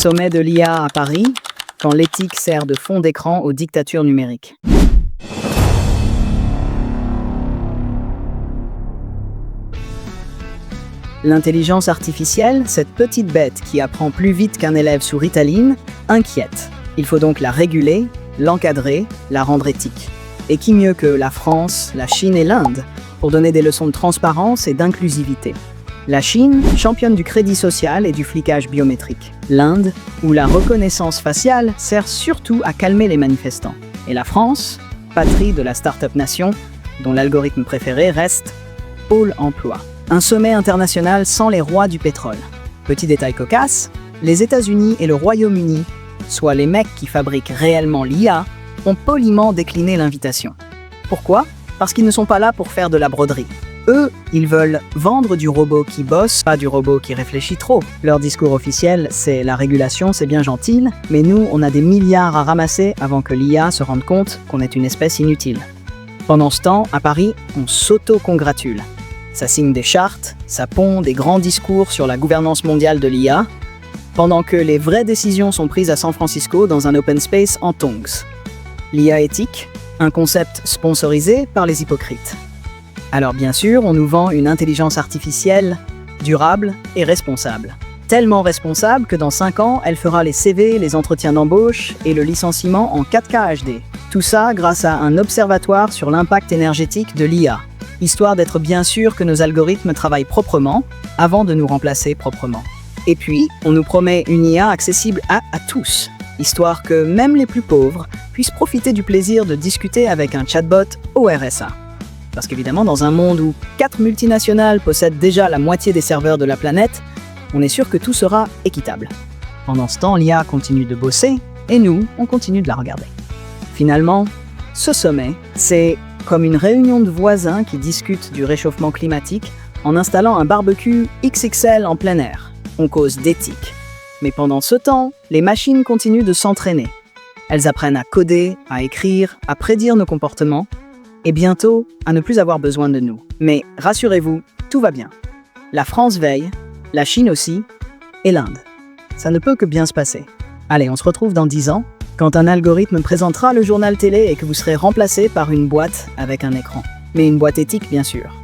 Sommet de l'IA à Paris, quand l'éthique sert de fond d'écran aux dictatures numériques. L'intelligence artificielle, cette petite bête qui apprend plus vite qu'un élève sous Ritaline, inquiète. Il faut donc la réguler, l'encadrer, la rendre éthique. Et qui mieux que la France, la Chine et l'Inde pour donner des leçons de transparence et d'inclusivité. La Chine, championne du crédit social et du flicage biométrique. L'Inde, où la reconnaissance faciale sert surtout à calmer les manifestants. Et la France, patrie de la start-up nation, dont l'algorithme préféré reste Pôle emploi. Un sommet international sans les rois du pétrole. Petit détail cocasse, les États-Unis et le Royaume-Uni, soit les mecs qui fabriquent réellement l'IA, ont poliment décliné l'invitation. Pourquoi ? Parce qu'ils ne sont pas là pour faire de la broderie. Eux, ils veulent vendre du robot qui bosse, pas du robot qui réfléchit trop. Leur discours officiel, c'est la régulation, c'est bien gentil, mais nous, on a des milliards à ramasser avant que l'IA se rende compte qu'on est une espèce inutile. Pendant ce temps, à Paris, on s'auto-congratule. Ça signe des chartes, ça pond des grands discours sur la gouvernance mondiale de l'IA, pendant que les vraies décisions sont prises à San Francisco dans un open space en tongs. L'IA éthique, un concept sponsorisé par les hypocrites. Alors bien sûr, on nous vend une intelligence artificielle durable et responsable. Tellement responsable que dans 5 ans, elle fera les CV, les entretiens d'embauche et le licenciement en 4K HD. Tout ça grâce à un observatoire sur l'impact énergétique de l'IA, histoire d'être bien sûr que nos algorithmes travaillent proprement avant de nous remplacer proprement. Et puis, on nous promet une IA accessible à tous, histoire que même les plus pauvres puissent profiter du plaisir de discuter avec un chatbot au RSA. Parce qu'évidemment, dans un monde où 4 multinationales possèdent déjà la moitié des serveurs de la planète, on est sûr que tout sera équitable. Pendant ce temps, l'IA continue de bosser, et nous, on continue de la regarder. Finalement, ce sommet, c'est comme une réunion de voisins qui discutent du réchauffement climatique en installant un barbecue XXL en plein air. On cause d'éthique. Mais pendant ce temps, les machines continuent de s'entraîner. Elles apprennent à coder, à écrire, à prédire nos comportements, et bientôt à ne plus avoir besoin de nous. Mais rassurez-vous, tout va bien. La France veille, la Chine aussi, et l'Inde. Ça ne peut que bien se passer. Allez, on se retrouve dans 10 ans, quand un algorithme présentera le journal télé et que vous serez remplacé par une boîte avec un écran. Mais une boîte éthique, bien sûr.